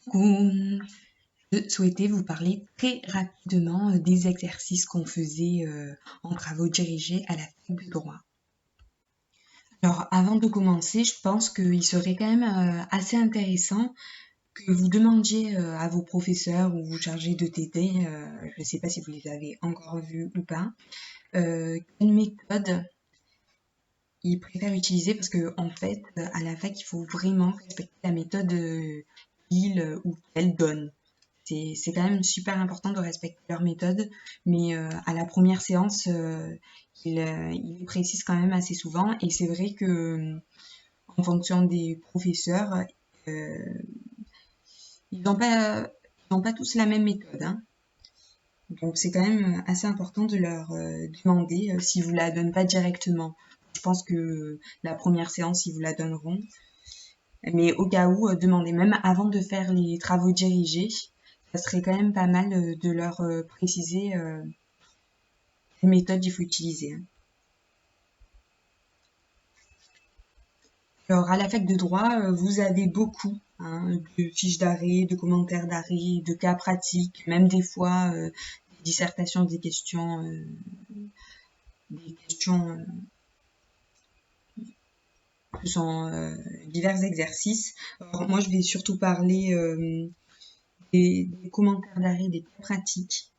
Coucou, je souhaitais vous parler très rapidement des exercices qu'on faisait en travaux dirigés à la fac de droit. Alors, avant de commencer, je pense qu'il serait quand même assez intéressant que vous demandiez à vos professeurs ou vos chargés de TD, je ne sais pas si vous les avez encore vus ou pas, quelle méthode ils préfèrent utiliser parce que en fait, à la fac, il faut vraiment respecter la méthode qu'ils ou qu'elles donnent. C'est quand même super important de respecter leur méthode, mais à la première séance, ils précisent quand même assez souvent, et c'est vrai que en fonction des professeurs, euh, ils n'ont pas tous la même méthode, hein. Donc c'est quand même assez important de leur demander s'ils vous la donnent pas directement. Je pense que la première séance, ils vous la donneront, mais au cas où, demandez même avant de faire les travaux dirigés. Ça serait quand même pas mal de leur préciser quelle méthode il faut utiliser, hein. Alors, à la fac de droit, vous avez beaucoup, hein, de fiches d'arrêt, de commentaires d'arrêt, de cas pratiques, même des fois des dissertations, des questions que sont divers exercices. Alors, moi, je vais surtout parler des commentaires d'arrêt, des cas pratiques.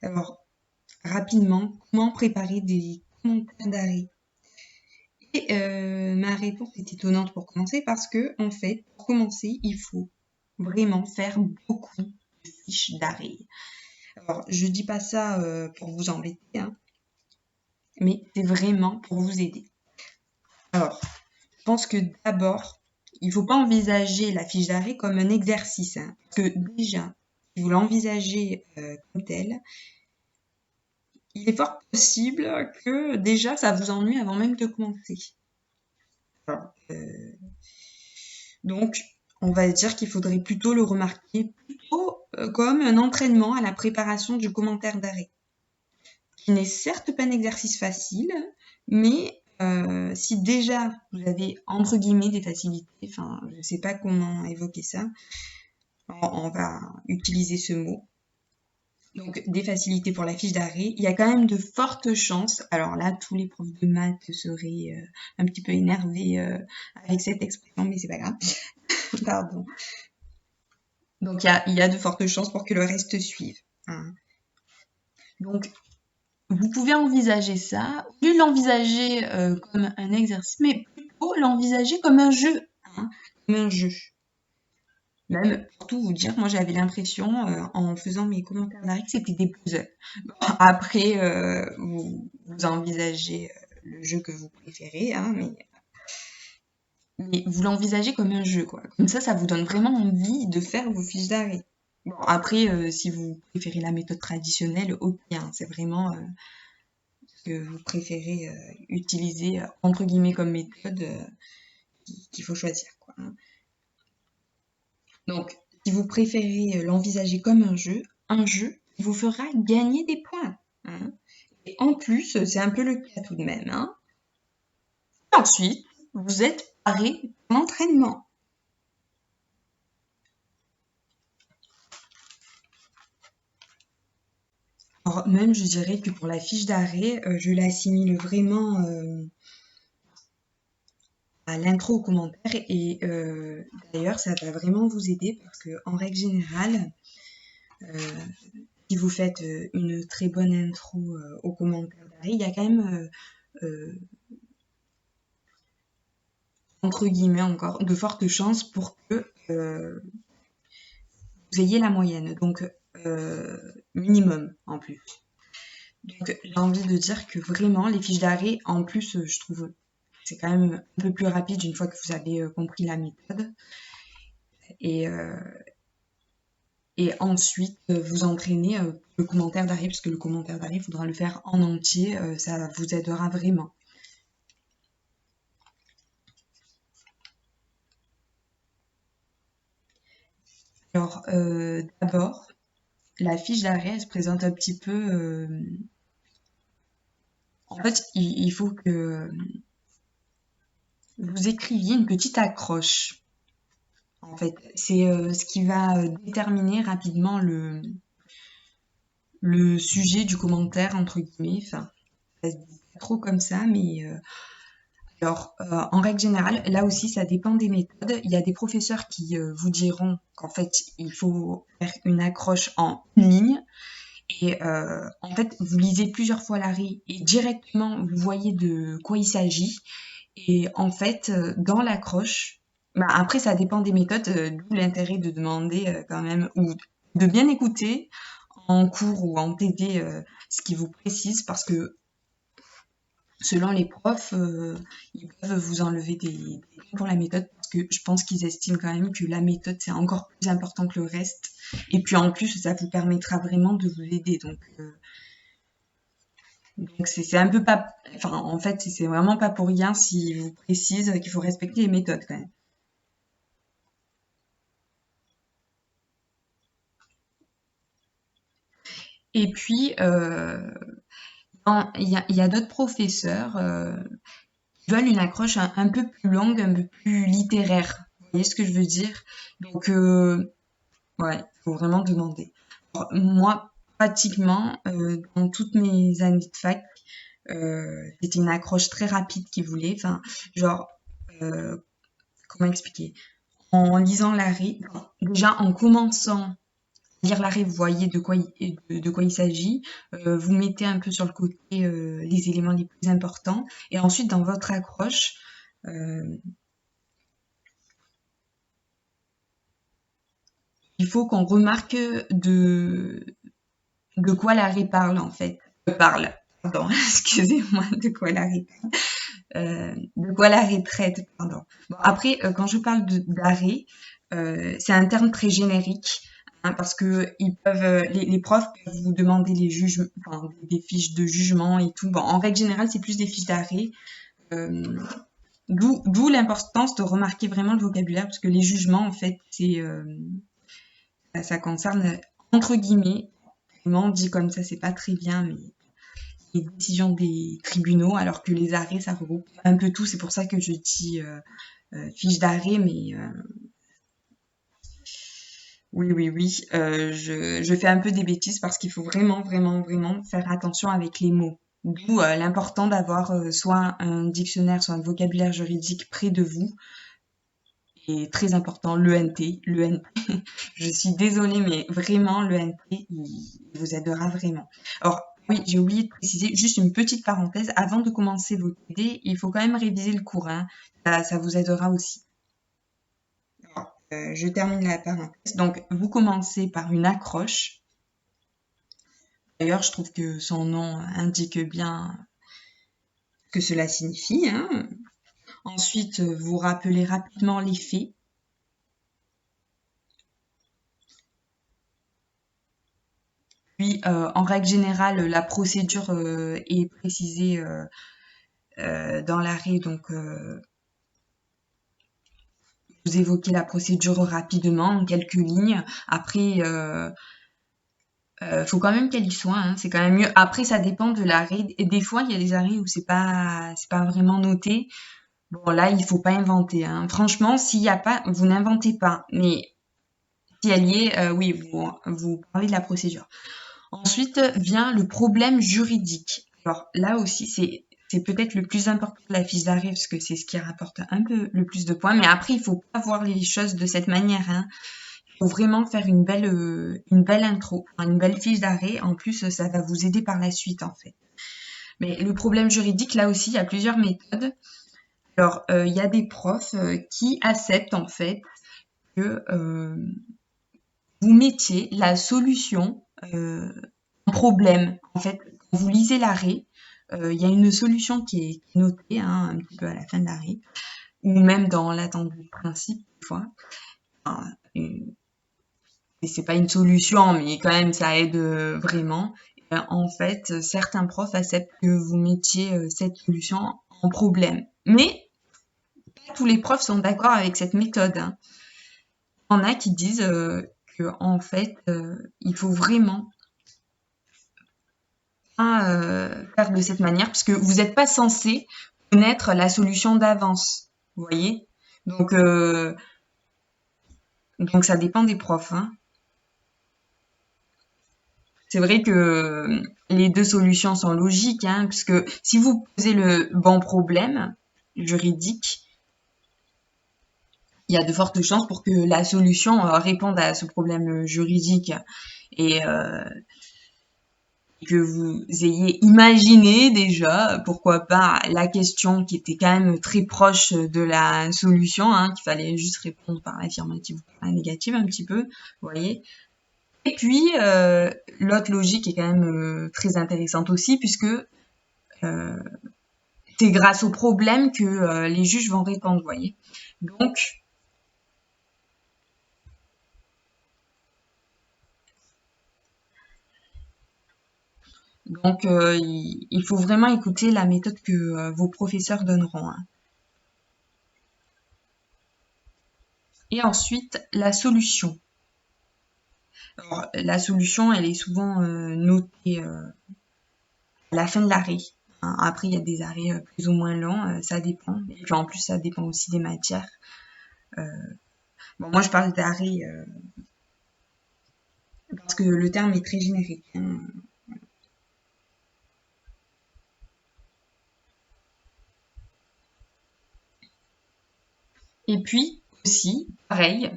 Alors, rapidement, comment préparer des commentaires d'arrêt? Et ma réponse est étonnante pour commencer parce que, en fait, pour commencer, il faut vraiment faire beaucoup de fiches d'arrêt. Alors, je dis pas ça pour vous embêter, hein, mais c'est vraiment pour vous aider. Alors, je pense que d'abord, il ne faut pas envisager la fiche d'arrêt comme un exercice, hein, parce que déjà, si vous l'envisagez comme tel, il est fort possible que déjà ça vous ennuie avant même de commencer. Alors, donc, on va dire qu'il faudrait plutôt le remarquer plutôt comme un entraînement à la préparation du commentaire d'arrêt, qui n'est certes pas un exercice facile, mais si déjà vous avez entre guillemets des facilités, enfin, je ne sais pas comment évoquer ça, on va utiliser ce mot. Donc, des facilités pour la fiche d'arrêt. Il y a quand même de fortes chances. Alors là, tous les profs de maths seraient un petit peu énervés avec cette expression, mais c'est pas grave. Pardon. Donc, il y a de fortes chances pour que le reste suive, hein. Donc, vous pouvez envisager ça, au lieu de l'envisager comme un exercice, mais plutôt l'envisager comme un jeu, hein, comme un jeu. Même, pour tout vous dire, moi j'avais l'impression, en faisant mes commentaires d'arrêt, que c'était des puzzles. Bon, après, vous envisagez le jeu que vous préférez, hein, mais vous l'envisagez comme un jeu, quoi. Comme ça vous donne vraiment envie de faire vos fiches d'arrêt. Bon, après, si vous préférez la méthode traditionnelle, ok, hein, c'est vraiment ce que vous préférez utiliser, entre guillemets, comme méthode qu'il faut choisir, quoi, hein. Donc, si vous préférez l'envisager comme un jeu qui vous fera gagner des points, hein. Et en plus, c'est un peu le cas tout de même, hein. Et ensuite, vous êtes paré pour l'entraînement. Alors, même, je dirais que pour la fiche d'arrêt, je l'assimile vraiment à l'intro au commentaire, et d'ailleurs, ça va vraiment vous aider parce que en règle générale, si vous faites une très bonne intro au commentaire d'arrêt, il y a quand même entre guillemets encore, de fortes chances pour que vous ayez la moyenne, donc minimum en plus. Donc j'ai envie de dire que vraiment les fiches d'arrêt, en plus je trouve c'est quand même un peu plus rapide une fois que vous avez compris la méthode. Et, euh, et ensuite vous entraînez le commentaire d'arrêt, parce que le commentaire d'arrêt, il faudra le faire en entier, ça vous aidera vraiment. Alors d'abord, la fiche d'arrêt, elle se présente un petit peu. En fait, il faut que vous écriviez une petite accroche. en fait. C'est ce qui va déterminer rapidement le sujet du commentaire, entre guillemets. Enfin, ça se dit pas trop comme ça, mais alors, en règle générale, là aussi, ça dépend des méthodes. Il y a des professeurs qui vous diront qu'en fait, il faut faire une accroche en une ligne. Et en fait, vous lisez plusieurs fois l'arrêt et directement, vous voyez de quoi il s'agit. Et en fait, dans l'accroche, bah, après, ça dépend des méthodes, d'où l'intérêt de demander quand même, ou de bien écouter en cours ou en TD ce qui vous précise, parce que selon les profs, ils peuvent vous enlever des points pour la méthode, parce que je pense qu'ils estiment quand même que la méthode, c'est encore plus important que le reste. Et puis en plus, ça vous permettra vraiment de vous aider. Donc c'est un peu pas, enfin en fait c'est vraiment pas pour rien s'ils vous précisent qu'il faut respecter les méthodes quand même. Et puis il y a d'autres professeurs qui veulent une accroche un peu plus longue, un peu plus littéraire. Vous voyez ce que je veux dire? Donc ouais, faut vraiment demander. Alors, moi pratiquement dans toutes mes années de fac, c'était une accroche très rapide qu'ils voulaient. Enfin genre euh, comment expliquer? En lisant l'arrêt, déjà en commençant à lire l'arrêt, vous voyez de quoi il s'agit. Vous mettez un peu sur le côté les éléments les plus importants. Et ensuite, dans votre accroche, euh, il faut qu'on remarque de quoi l'arrêt parle, en fait. Parle, pardon, excusez-moi, de quoi l'arrêt de quoi l'arrêt traite, pardon. Bon, après, quand je parle d'arrêt, c'est un terme très générique, hein, parce que ils peuvent, les profs peuvent vous demander les juges, enfin, des fiches de jugement et tout. Bon, en règle générale, c'est plus des fiches d'arrêt. Euh, d'où l'importance de remarquer vraiment le vocabulaire, parce que les jugements, en fait, ça concerne entre guillemets, vraiment dit comme ça, c'est pas très bien, mais les décisions des tribunaux, alors que les arrêts, ça regroupe un peu tout. C'est pour ça que je dis fiche d'arrêt, mais oui, oui, oui, je fais un peu des bêtises parce qu'il faut vraiment, vraiment, vraiment faire attention avec les mots. D'où l'important d'avoir soit un dictionnaire, soit un vocabulaire juridique près de vous. Et très important, l'ENT. L'ENT, je suis désolée, mais vraiment, l'ENT, il vous aidera vraiment. Alors, oui, j'ai oublié de préciser, juste une petite parenthèse, avant de commencer vos TD, il faut quand même réviser le cours, hein. Ça vous aidera aussi. Alors, je termine la parenthèse. Donc, vous commencez par une accroche. D'ailleurs, je trouve que son nom indique bien ce que cela signifie, hein. Ensuite, vous rappelez rapidement les faits. Puis, en règle générale, la procédure est précisée dans l'arrêt. Donc, vous évoquez la procédure rapidement, en quelques lignes. Après, faut quand même qu'elle y soit, hein, c'est quand même mieux. Après, ça dépend de l'arrêt. Et des fois, il y a des arrêts où c'est pas vraiment noté. Bon, là, il faut pas inventer, hein. Franchement, s'il y a pas, vous n'inventez pas. Mais si elle y est, oui, vous parlez de la procédure. Ensuite vient le problème juridique. Alors là aussi, c'est peut-être le plus important de la fiche d'arrêt parce que c'est ce qui rapporte un peu le plus de points. Mais après, il faut pas voir les choses de cette manière, hein. Il faut vraiment faire une belle intro, enfin, une belle fiche d'arrêt. En plus, ça va vous aider par la suite, en fait. Mais le problème juridique, là aussi, il y a plusieurs méthodes. Alors, il y a des profs qui acceptent, en fait, que vous mettiez la solution en problème. En fait, quand vous lisez l'arrêt, il y a une solution qui est notée hein, un petit peu à la fin de l'arrêt, ou même dans l'attente du principe, des fois. Enfin, et c'est pas une solution, mais quand même, ça aide vraiment. Et ben, en fait, certains profs acceptent que vous mettiez cette solution en problème. Mais pas tous les profs sont d'accord avec cette méthode, hein. Il y en a qui disent que en fait, il faut vraiment pas faire de cette manière, puisque vous n'êtes pas censé connaître la solution d'avance. Vous voyez? Donc, Donc ça dépend des profs, hein. C'est vrai que les deux solutions sont logiques, hein, parce que si vous posez le bon problème juridique, il y a de fortes chances pour que la solution réponde à ce problème juridique et que vous ayez imaginé déjà, pourquoi pas, la question qui était quand même très proche de la solution, hein, qu'il fallait juste répondre par l'affirmative ou par la négative un petit peu, vous voyez. Et puis, l'autre logique est quand même très intéressante aussi, puisque c'est grâce au problème que les juges vont répondre, vous voyez. Donc il faut vraiment écouter la méthode que vos professeurs donneront, hein. Et ensuite, la solution. Alors, la solution, elle est souvent notée à la fin de l'arrêt, hein. Après, il y a des arrêts plus ou moins longs, ça dépend. Et puis en plus, ça dépend aussi des matières. Euh, bon, moi, je parle d'arrêt parce que le terme est très générique, hein. Et puis aussi, pareil,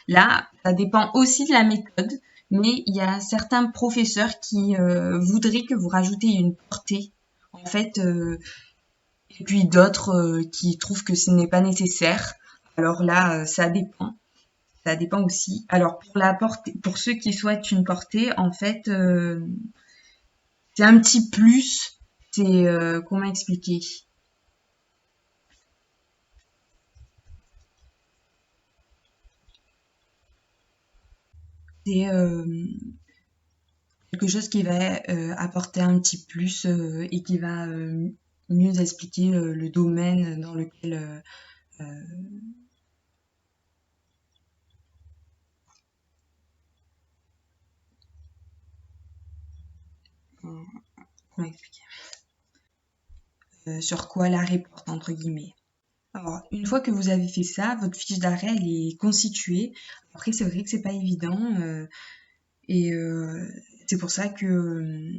là, ça dépend aussi de la méthode, mais il y a certains professeurs qui voudraient que vous rajoutez une portée, en fait, et puis d'autres qui trouvent que ce n'est pas nécessaire. Alors là, ça dépend aussi. Alors pour la portée, pour ceux qui souhaitent une portée, en fait, c'est un petit plus. C'est comment expliquer? C'est quelque chose qui va apporter un petit plus et qui va mieux expliquer le domaine dans lequel euh, comment expliquer sur quoi l'arrêt porte entre guillemets. Alors, une fois que vous avez fait ça, votre fiche d'arrêt elle est constituée. Après, c'est vrai que c'est pas évident et c'est pour ça que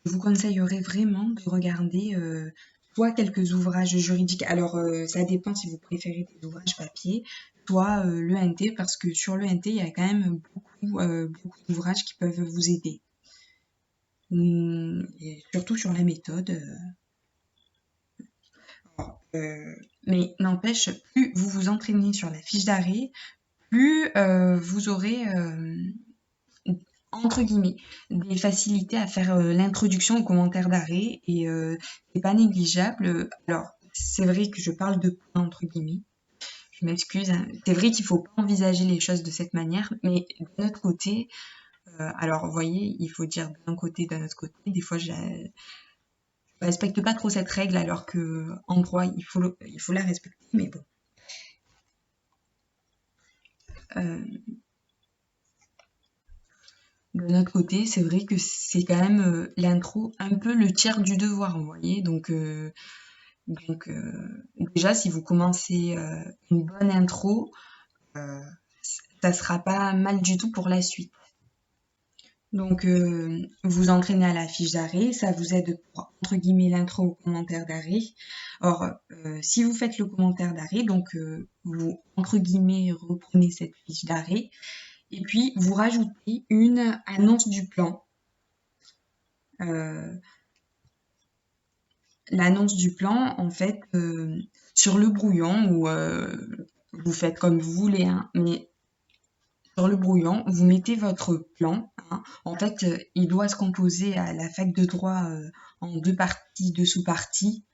je vous conseillerais vraiment de regarder soit quelques ouvrages juridiques. Alors, ça dépend si vous préférez des ouvrages papier, soit l'ENT, parce que sur l'ENT, il y a quand même beaucoup d'ouvrages qui peuvent vous aider. Et surtout sur la méthode. Mais n'empêche, plus vous vous entraînez sur la fiche d'arrêt, plus vous aurez entre guillemets, des facilités à faire l'introduction aux commentaires d'arrêt et c'est pas négligeable. Alors, c'est vrai que je parle de points entre guillemets. Je m'excuse, hein. C'est vrai qu'il faut pas envisager les choses de cette manière, mais d'un autre côté, alors vous voyez, il faut dire d'un côté, d'un autre côté. Des fois, je respecte pas trop cette règle, alors que en droit, il faut la respecter. Mais bon. Euh, De notre côté, c'est vrai que c'est quand même l'intro un peu le tiers du devoir, vous voyez. Donc déjà, si vous commencez une bonne intro, euh, ça sera pas mal du tout pour la suite. Donc vous entraînez à la fiche d'arrêt, ça vous aide pour entre guillemets l'intro au commentaire d'arrêt. Or, si vous faites le commentaire d'arrêt, donc vous entre guillemets reprenez cette fiche d'arrêt et puis vous rajoutez une annonce du plan. Euh, L'annonce du plan, en fait, sur le brouillon, ou vous faites comme vous voulez, hein, mais sur le brouillon, vous mettez votre plan, hein. En fait, il doit se composer à la fac de droit en deux parties, deux sous-parties.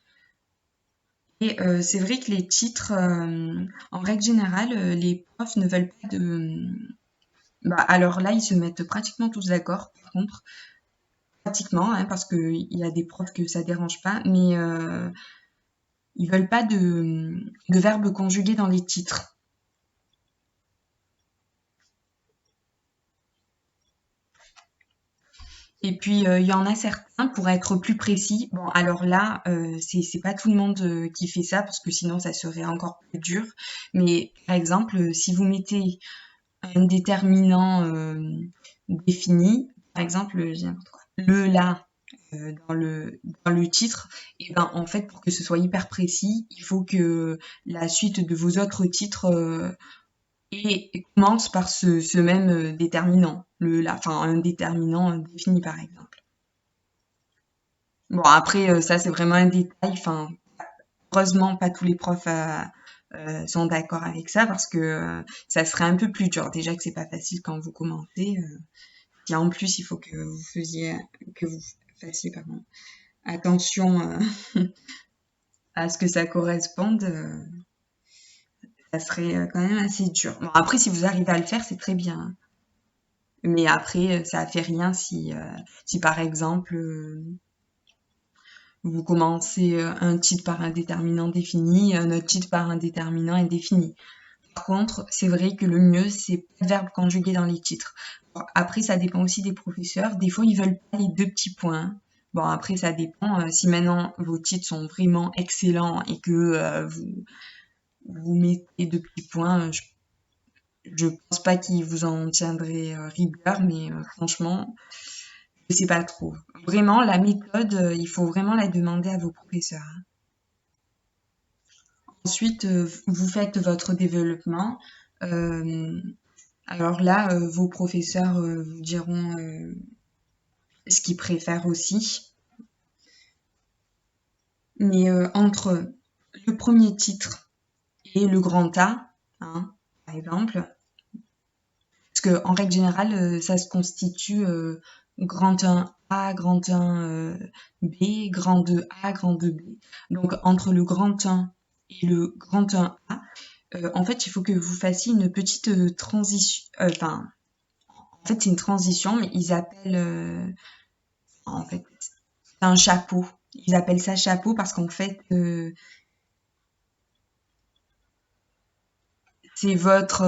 Et c'est vrai que les titres, en règle générale, les profs ne veulent pas de... Bah, alors là, ils se mettent pratiquement tous d'accord, par contre, pratiquement, hein, parce qu'il y a des profs que ça dérange pas, mais ils veulent pas de verbes conjugués dans les titres. Et puis, il y en a certains, pour être plus précis, bon, alors là, c'est pas tout le monde qui fait ça, parce que sinon ça serait encore plus dur. Mais par exemple, si vous mettez un déterminant défini, par exemple, je dis n'importe quoi, le là dans le titre, et ben en fait, pour que ce soit hyper précis, il faut que la suite de vos autres titres et commence par ce même déterminant, enfin un déterminant défini par exemple. Bon après ça c'est vraiment un détail, enfin heureusement pas tous les profs sont d'accord avec ça parce que ça serait un peu plus dur. Déjà que c'est pas facile quand vous commencez, et en plus il faut que vous fassiez pardon, attention à ce que ça corresponde, ça serait quand même assez dur. Bon après si vous arrivez à le faire c'est très bien, hein. Mais après, ça fait rien si par exemple, vous commencez un titre par un déterminant défini, un autre titre par un déterminant indéfini. Par contre, c'est vrai que le mieux, c'est pas de verbe conjugué dans les titres. Bon, après, ça dépend aussi des professeurs. Des fois, ils veulent pas les deux petits points. Bon, après, ça dépend. Si maintenant vos titres sont vraiment excellents et que vous mettez deux petits points, je pense pas qu'ils vous en tiendraient rigueur, mais franchement, je sais pas trop. Vraiment, la méthode, il faut vraiment la demander à vos professeurs, hein. Ensuite, vous faites votre développement. Euh, alors là, vos professeurs vous diront ce qu'ils préfèrent aussi. Mais entre le premier titre et le grand A, hein, par exemple, parce que en règle générale, ça se constitue grand 1A, grand 1B, grand 2A, grand 2B. Donc entre le grand 1 et le grand 1A, en fait, il faut que vous fassiez une petite transition. Enfin, en fait, c'est une transition, mais ils appellent, en fait, c'est un chapeau. Ils appellent ça chapeau parce qu'en fait, c'est votre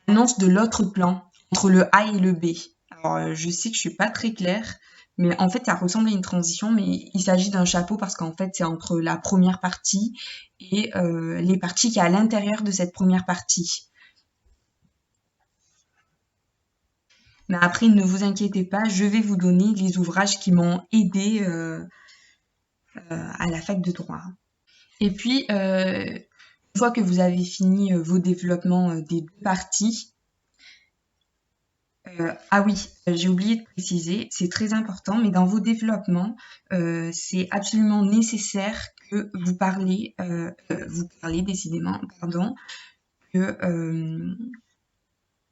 annonce de l'autre plan entre le A et le B. Alors, je sais que je suis pas très claire, mais en fait, ça ressemble à une transition, mais il s'agit d'un chapeau parce qu'en fait, c'est entre la première partie et les parties qui y a à l'intérieur de cette première partie. Mais après, ne vous inquiétez pas, je vais vous donner les ouvrages qui m'ont aidé à la fac de droit. Et puis, une fois que vous avez fini vos développements des deux parties, ah oui, j'ai oublié de préciser, c'est très important, mais dans vos développements, c'est absolument nécessaire que vous parlez décidément, pardon, que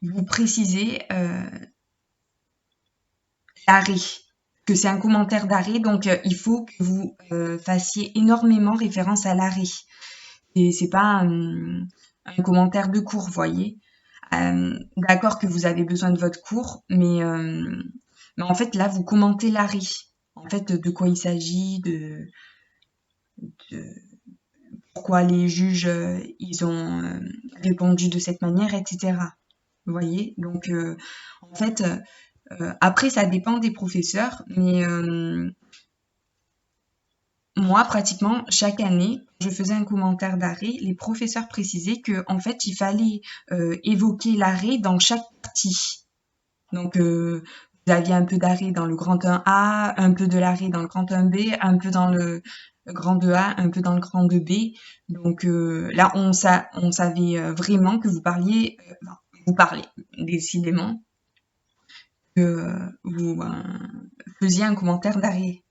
vous précisez l'arrêt, que c'est un commentaire d'arrêt, donc il faut que vous fassiez énormément référence à l'arrêt. Et c'est pas un commentaire de cours, voyez. D'accord que vous avez besoin de votre cours, mais en fait là vous commentez l'arrêt. En fait, de quoi il s'agit, de pourquoi les juges ils ont répondu de cette manière, etc. Vous voyez. Donc en fait, après ça dépend des professeurs, mais moi, pratiquement chaque année, je faisais un commentaire d'arrêt. Les professeurs précisaient que, en fait, il fallait évoquer l'arrêt dans chaque partie. Donc, vous aviez un peu d'arrêt dans le grand 1A, un peu de l'arrêt dans le grand 1B, un peu dans le grand 2A, un peu dans le grand 2B. Donc là, on savait vraiment que vous parlez décidément que vous faisiez un commentaire d'arrêt.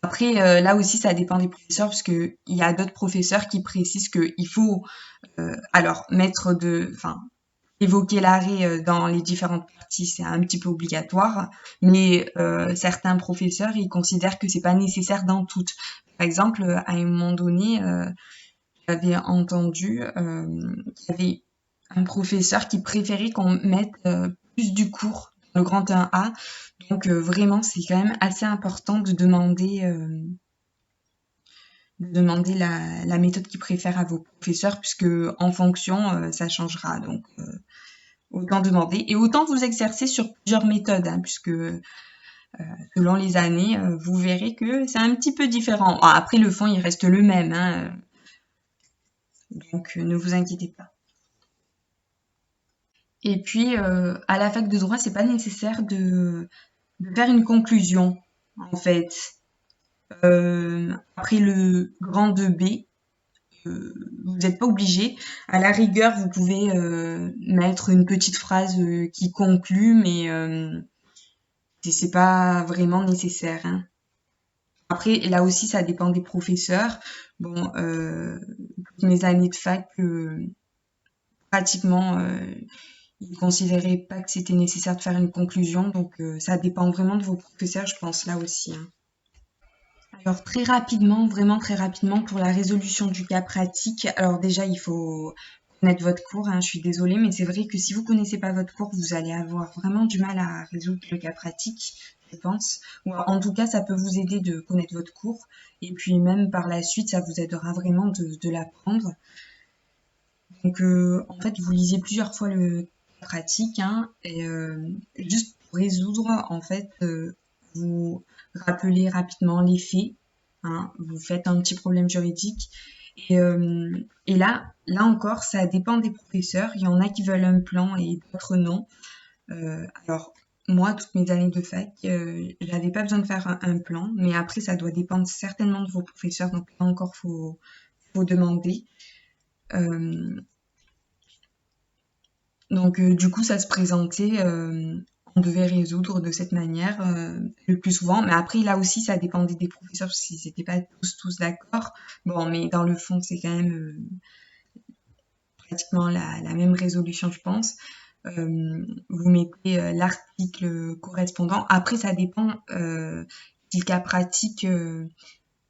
Après, là aussi, ça dépend des professeurs, parce que il y a d'autres professeurs qui précisent qu'il faut alors évoquer l'arrêt dans les différentes parties, c'est un petit peu obligatoire, mais certains professeurs, ils considèrent que c'est pas nécessaire dans toutes. Par exemple, à un moment donné, j'avais entendu qu'il y avait un professeur qui préférait qu'on mette plus du cours dans le grand 1A. Donc vraiment, c'est quand même assez important de demander la méthode qu'ils préfèrent à vos professeurs, puisque en fonction, ça changera. Donc autant demander et autant vous exercer sur plusieurs méthodes, hein, puisque selon les années, vous verrez que c'est un petit peu différent. Après, le fond, il reste le même, hein, donc ne vous inquiétez pas. Et puis, à la fac de droit, c'est pas nécessaire de faire une conclusion, en fait. Après le grand 2B, vous n'êtes pas obligé. À la rigueur, vous pouvez mettre une petite phrase qui conclut, mais c'est pas vraiment nécessaire, hein. Après, là aussi, ça dépend des professeurs. Bon, toutes mes années de fac, pratiquement, ils considéraient pas que c'était nécessaire de faire une conclusion, donc ça dépend vraiment de vos professeurs, je pense, là aussi, hein. Alors très rapidement, vraiment très rapidement, pour la résolution du cas pratique, alors déjà il faut connaître votre cours, hein, je suis désolée, mais c'est vrai que si vous connaissez pas votre cours, vous allez avoir vraiment du mal à résoudre le cas pratique, je pense. Ou en tout cas, ça peut vous aider de connaître votre cours, et puis même par la suite, ça vous aidera vraiment de l'apprendre. Donc en fait, vous lisez plusieurs fois le cas pratique, hein, et juste pour résoudre, en fait, vous rappelez rapidement les faits, hein, vous faites un petit problème juridique. Et là encore, ça dépend des professeurs. Il y en a qui veulent un plan et d'autres non. Alors, moi, toutes mes années de fac, j'avais pas besoin de faire un plan, mais après, ça doit dépendre certainement de vos professeurs. Donc là encore, faut demander. Donc, du coup, ça se présentait, on devait résoudre de cette manière le plus souvent. Mais après, là aussi, ça dépendait des professeurs, parce qu'ils n'étaient pas tous d'accord. Bon, mais dans le fond, c'est quand même pratiquement la même résolution, je pense. Vous mettez l'article correspondant. Après, ça dépend si le cas pratique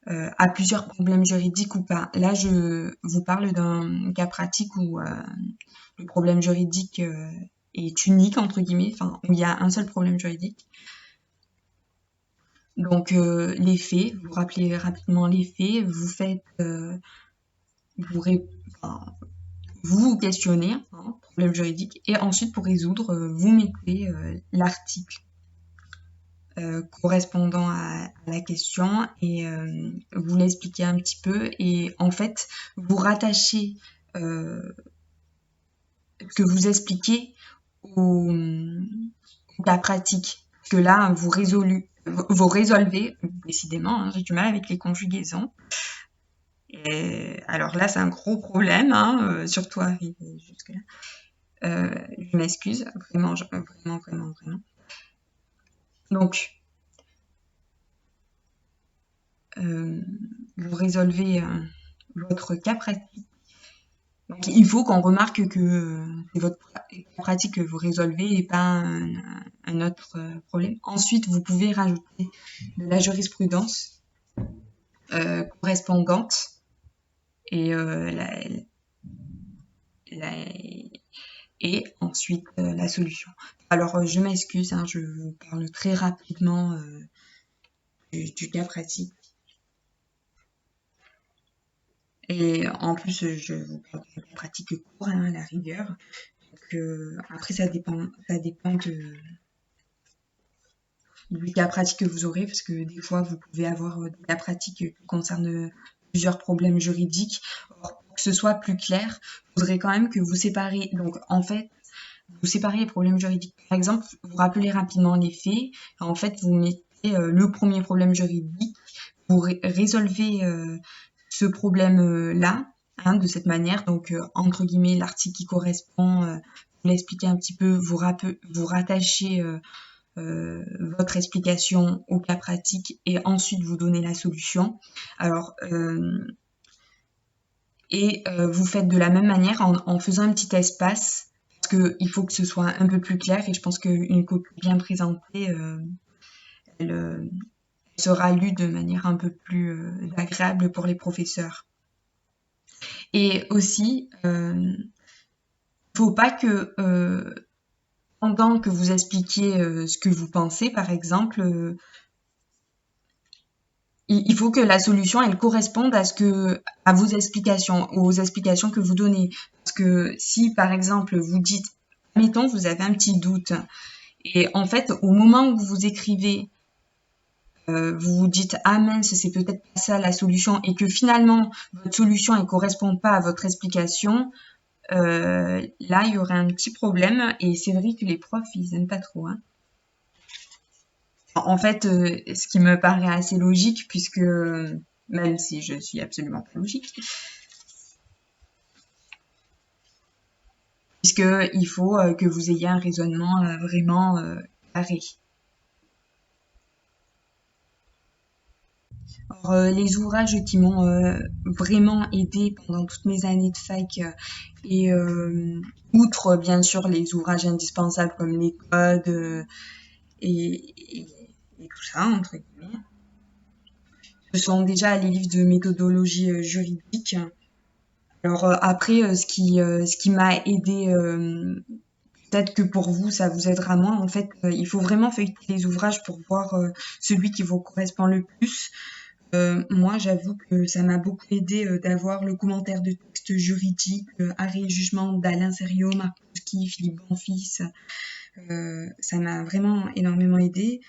a plusieurs problèmes juridiques ou pas. Là, je vous parle d'un cas pratique où le problème juridique est unique, entre guillemets, enfin, où il y a un seul problème juridique. Donc, les faits, vous rappelez rapidement les faits, vous faites, vous questionnez, hein, problème juridique, et ensuite, pour résoudre, vous mettez l'article correspondant à la question et vous l'expliquez un petit peu et en fait, vous rattachez ce que vous expliquez au cas pratique. Parce que là, vous résolvez, décidément, hein, j'ai du mal avec les conjugaisons. Et alors là, c'est un gros problème, hein, surtout arrivé jusque-là. Je m'excuse, vraiment. Donc, vous résolvez votre cas pratique. Donc, il faut qu'on remarque que c'est votre cas pratique que vous résolvez et pas un autre problème. Ensuite, vous pouvez rajouter de la jurisprudence correspondante et et ensuite la solution. Alors, je m'excuse, hein, je vous parle très rapidement du cas pratique. Et en plus, je vous parle de cas pratique court, hein, à la rigueur. Donc, après, ça dépend du cas pratique que vous aurez, parce que des fois, vous pouvez avoir des cas pratiques qui concernent plusieurs problèmes juridiques. Or, pour que ce soit plus clair, il faudrait quand même que vous séparez. Donc, en fait, vous séparez les problèmes juridiques. Par exemple, vous rappelez rapidement les faits. En fait, vous mettez le premier problème juridique, vous résolvez ce problème-là, hein, de cette manière. Donc, entre guillemets, l'article qui correspond, vous l'expliquez un petit peu, vous rattachez votre explication au cas pratique et ensuite vous donnez la solution. Alors, vous faites de la même manière en faisant un petit espace parce qu'il faut que ce soit un peu plus clair et je pense qu'une copie bien présentée, elle sera lue de manière un peu plus agréable pour les professeurs. Et aussi, faut pas que pendant que vous expliquiez ce que vous pensez, par exemple, il faut que la solution elle corresponde à vos explications, aux explications que vous donnez. Parce que si par exemple vous dites Admettons, vous avez un petit doute. Et en fait, au moment où vous écrivez, vous vous dites ah mince, c'est peut-être pas ça la solution, et que finalement votre solution ne correspond pas à votre explication, là il y aurait un petit problème. Et c'est vrai que les profs ils aiment pas trop, hein. En fait, ce qui me paraît assez logique, puisque même si je suis absolument pas logique, puisque il faut que vous ayez un raisonnement vraiment carré. Alors, les ouvrages qui m'ont vraiment aidé pendant toutes mes années de fac, et outre bien sûr les ouvrages indispensables comme les codes et, et tout ça, entre guillemets, ce sont déjà les livres de méthodologie juridique. Alors après, ce qui m'a aidé, peut-être que pour vous, ça vous aidera moins. En fait, il faut vraiment feuilleter les ouvrages pour voir celui qui vous correspond le plus. Moi, j'avoue que ça m'a beaucoup aidé d'avoir le commentaire de texte juridique, Arrêt et jugement d'Alain Serriot, Markowski, Philippe Bonfils. Ça m'a vraiment énormément aidé.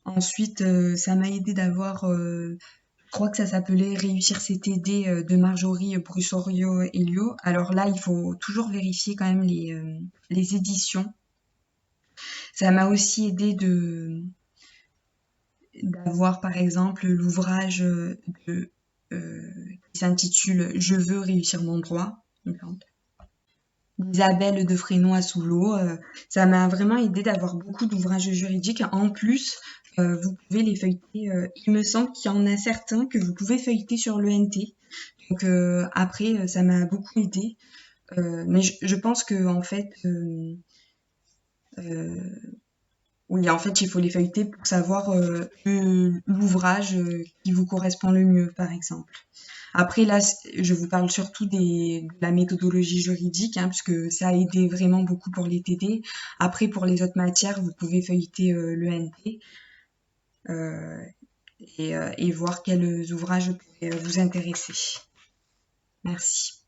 Ensuite, ça m'a aidé d'avoir, je crois que ça s'appelait Réussir ses TD de Marjorie Brussorio-Elio. Alors là, il faut toujours vérifier quand même les éditions. Ça m'a aussi aidé d'avoir par exemple l'ouvrage qui s'intitule Je veux réussir mon droit, d'Isabelle de Frénois-Souleau. Ça m'a vraiment aidé d'avoir beaucoup d'ouvrages juridiques. En plus, vous pouvez les feuilleter. Il me semble qu'il y en a certains que vous pouvez feuilleter sur l'ENT. Donc après, ça m'a beaucoup aidé. Mais je pense que en fait, oui, en fait, il faut les feuilleter pour savoir l'ouvrage qui vous correspond le mieux, par exemple. Après, là, je vous parle surtout de la méthodologie juridique, hein, puisque ça a aidé vraiment beaucoup pour les TD. Après, pour les autres matières, vous pouvez feuilleter l'ENT et voir quels ouvrages pourraient vous intéresser. Merci.